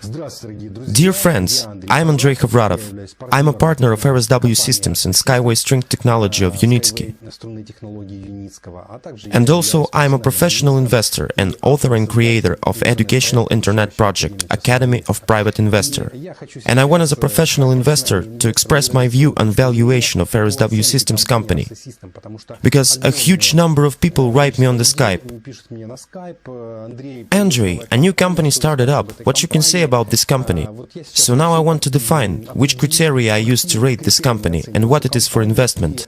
Dear friends, I'm Mr Hovratov. I'm a partner of RSW Systems and Sky Way string technology of Unitsky. And also I'm a professional investor and author and creator of educational internet project Academy of Private Investor. And I want as a professional investor to express my view on valuation of RSW Systems company. Because a huge number of people write me on the Skype. Andrei, a new company started up. What you can say about this company? So now I want to define which criteria I use to rate this company and what it is for investment.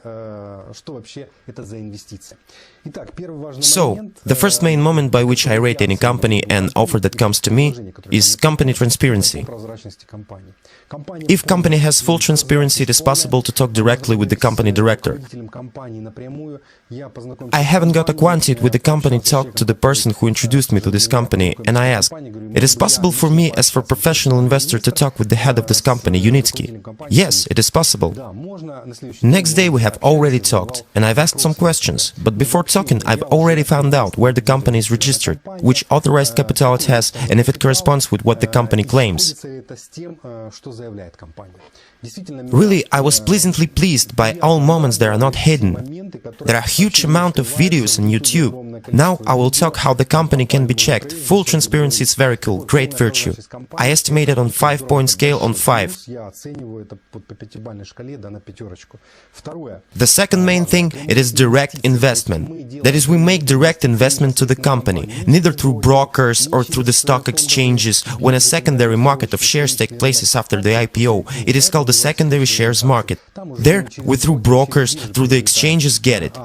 So, the first main moment by which I rate any company and offer that comes to me is company transparency. If company has full transparency, it is possible to talk directly with the company director. I haven't got acquainted with the company, talked to the person who introduced me to this company, and I asked, it is possible for me as for professional investor to talk with the head of this company, Unitsky? Yes, it is possible. Next day we have already talked, and I've asked some questions, but before talking I've already found out where the company is registered, which authorized capital it has, and if it corresponds with what the company claims. Really, I was pleasantly pleased by all moments that are not hidden. There are a huge amount of videos on YouTube. Now I will talk how the company can be checked. Full transparency is very cool, great virtue. I estimate it on 5-point scale on 5. The second main thing, it is direct investment. That is, we make direct investment to the company, neither through brokers or through the stock exchanges. When a secondary market of shares take place after the IPO, it is called the secondary shares market. There, we through brokers, through the exchanges get it.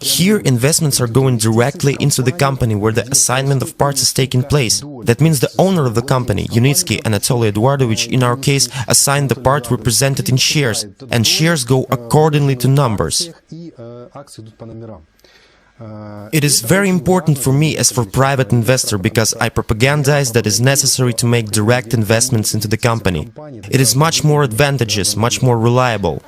Here, investments are going directly into the company where the assignment of parts is taking place. That means the owner of the company, Unitsky Anatoly Eduardovich, in our case, assigned the part represented in shares, and shares go accordingly to numbers. It is very important for me as for private investor because I propagandize that it is necessary to make direct investments into the company. It is much more advantageous, much more reliable.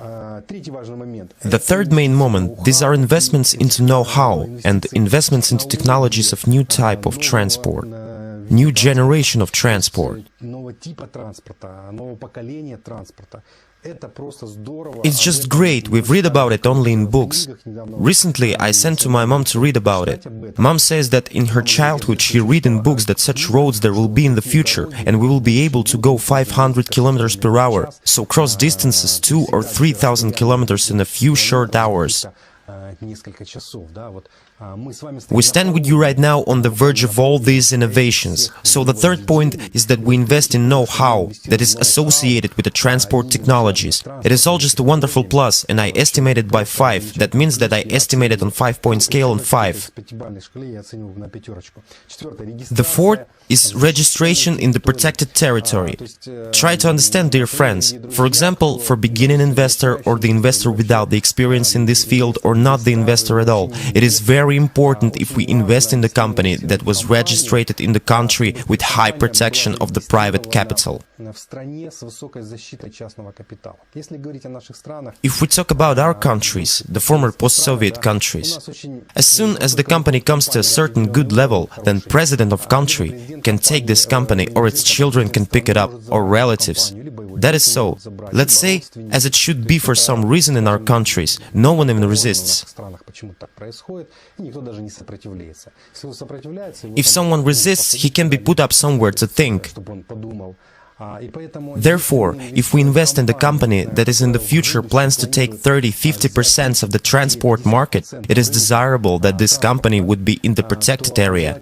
The third main moment, these are investments into know-how and investments into technologies of new type of transport, new generation of transport. It's just great, we've read about it only in books. Recently I sent to my mom to read about it. Mom says that in her childhood she read in books that such roads there will be in the future and we will be able to go 500 kilometers per hour, so cross distances 2,000 or 3,000 kilometers in a few short hours. We stand with you right now on the verge of all these innovations. So the third point is that we invest in know-how that is associated with the transport technologies. It is all just a wonderful plus, and I estimate it by 5. That means that I estimate it on 5-point scale on 5. The fourth is registration in the protected territory. Try to understand, dear friends. For example, for beginning investor or the investor without the experience in this field or not the investor at all, it is very important if we invest in the company that was registered in the country with high protection of the private capital. If we talk about our countries, the former post-Soviet countries, as soon as the company comes to a certain good level, then president of country can take this company or its children can pick it up, or relatives. That is so. Let's say, as it should be for some reason in our countries, no one even resists. If someone resists, he can be put up somewhere to think. Therefore, if we invest in the company that is in the future plans to take 30–50% of the transport market, it is desirable that this company would be in the protected area.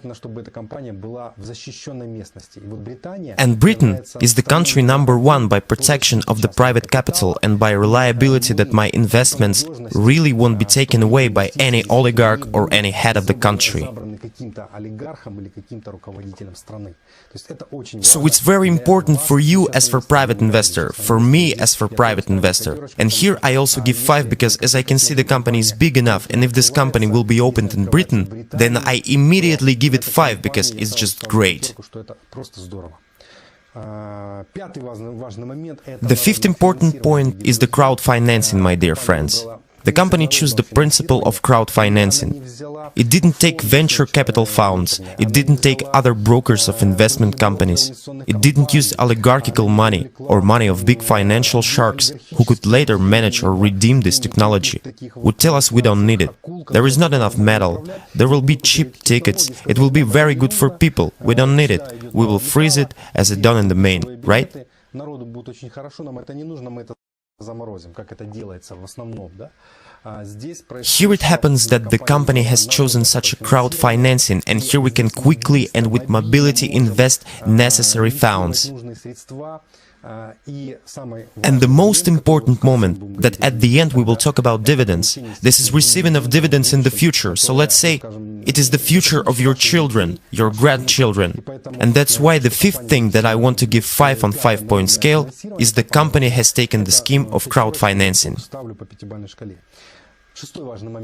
And Britain is the country #1 by protection of the private capital and by reliability that my investments really won't be taken away by any oligarch or any head of the country. So it's very important for you as for private investor, for me as for private investor. And here I also give 5 because as I can see the company is big enough, and if this company will be opened in Britain, then I immediately give it 5 because it's just great. The fifth important point is the crowd financing, my dear friends. The company chose the principle of crowdfinancing. It didn't take venture capital funds, it didn't take other brokers of investment companies, it didn't use oligarchical money or money of big financial sharks who could later manage or redeem this technology, would tell us we don't need it. There is not enough metal, there will be cheap tickets, it will be very good for people, we don't need it, we will freeze it as it done in the main, right? Here it happens that the company has chosen such a crowdfinancing, and here we can quickly and with mobility invest necessary funds. And the most important moment, that at the end we will talk about dividends. This is receiving of dividends in the future, so let's say it is the future of your children, your grandchildren. And that's why the fifth thing that I want to give 5 on 5-point scale is the company has taken the scheme of crowdfinancing.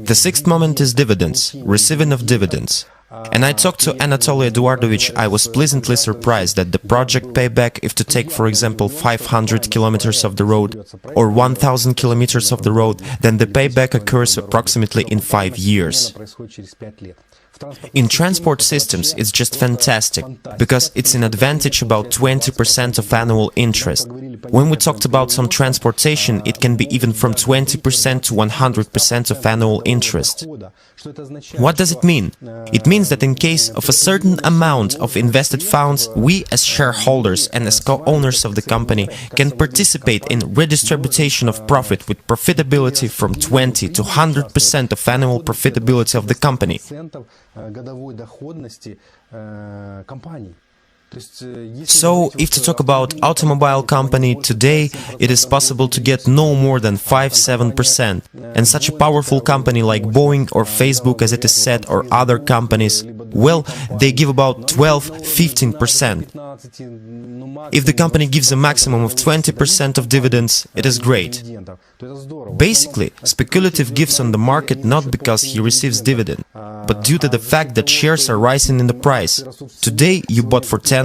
The sixth moment is dividends, receiving of dividends. And I talked to Anatoly Eduardovich, I was pleasantly surprised that the project payback, if to take for example 500 kilometers of the road or 1000 kilometers of the road, then the payback occurs approximately in 5 years. In transport systems, it's just fantastic, because it's an advantage about 20% of annual interest. When we talked about some transportation, it can be even from 20% to 100% of annual interest. What does it mean? It means that in case of a certain amount of invested funds, we as shareholders and as co-owners of the company can participate in redistribution of profit with profitability from 20 to 100% of annual profitability of the company. So, if to talk about automobile company, today it is possible to get no more than 5–7%, and such a powerful company like Boeing or Facebook, as it is said, or other companies, well, they give about 12–15%. If the company gives a maximum of 20% of dividends, it is great. Basically, speculative gives on the market not because he receives dividend, but due to the fact that shares are rising in the price. Today you bought for $10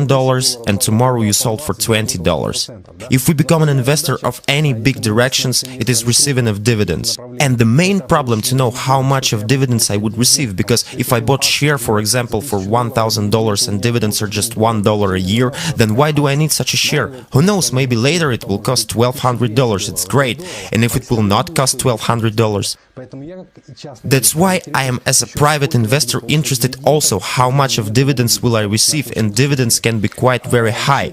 and tomorrow you sold for $20. If we become an investor of any big directions, it is receiving of dividends. And the main problem to know how much of dividends I would receive, because if I bought share, for example, for $1,000 and dividends are just $1 a year, then why do I need such a share? Who knows, maybe later it will cost $1,200, it's great. And if it will not cost $1,200? That's why I am, as a private investor, interested also how much of dividends will I receive, and dividends can be quite very high.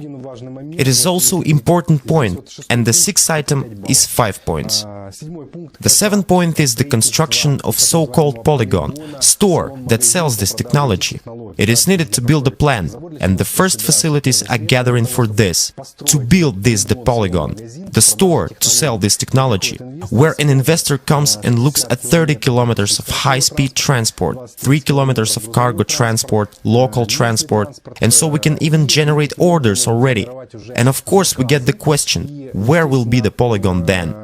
It is also important point, and the sixth item is 5 points. The seventh point is the construction of so-called polygon, store that sells this technology. It is needed to build a plant, and the first facilities are gathering for this, to build this the polygon, the store to sell this technology, where an investor comes and looks at 30 kilometers of high-speed transport, 3 kilometers of cargo transport, local transport, and so we can even generate orders already. And of course we get the question, where will be the polygon then?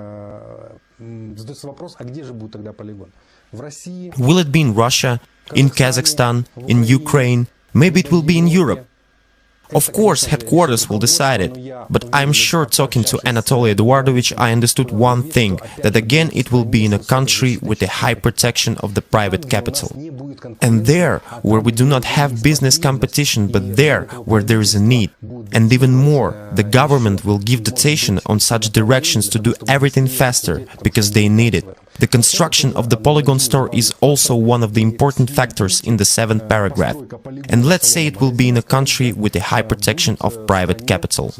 Will it be in Russia, in Kazakhstan, in Ukraine? Maybe it will be in Europe. Of course, headquarters will decide it, but I'm sure talking to Anatoly Eduardovich I understood one thing, that again it will be in a country with a high protection of the private capital. And there, where we do not have business competition, but there, where there is a need. And even more, the government will give dotation on such directions to do everything faster, because they need it. The construction of the polygon store is also one of the important factors in the 7th paragraph. And let's say it will be in a country with a high protection of private capital.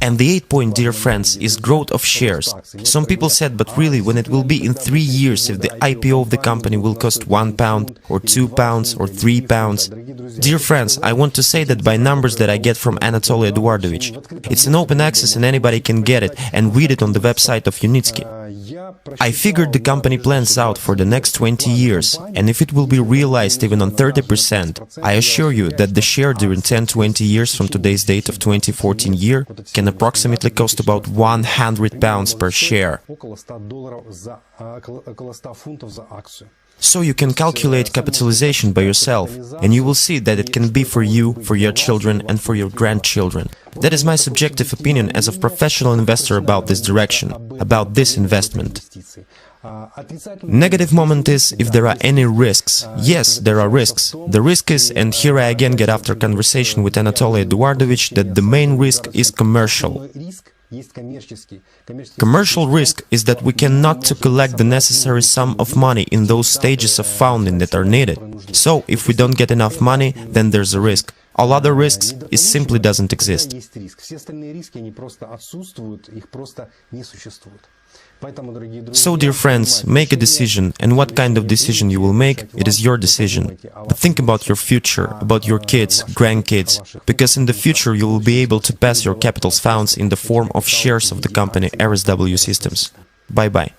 And the 8th point, dear friends, is growth of shares. Some people said, but really, when it will be in 3 years, if the IPO of the company will cost £1 or £2 or £3? Dear friends, I want to say that by numbers that I get from Anatoly Eduardovich. It's an open access and anybody can get it and read it on the website of Unitsky. I figured the company plans out for the next 20 years, and if it will be realized even on 30%, I assure you that the share during 10–20 years from today's date of 2014 year can approximately cost about £100 per share. So you can calculate capitalization by yourself, and you will see that it can be for you, for your children, and for your grandchildren. That is my subjective opinion as a professional investor about this direction, about this investment. Negative moment is if there are any risks. Yes, there are risks. The risk is, and here I again get after conversation with Anatoly Eduardovich, that the main risk is commercial. Commercial risk is that we cannot to collect the necessary sum of money in those stages of founding that are needed. So, if we don't get enough money, then there's a risk. All other risks, it simply doesn't exist. So, dear friends, make a decision, and what kind of decision you will make, it is your decision. But think about your future, about your kids, grandkids, because in the future you will be able to pass your capital's funds in the form of shares of the company RSW Systems. Bye-bye.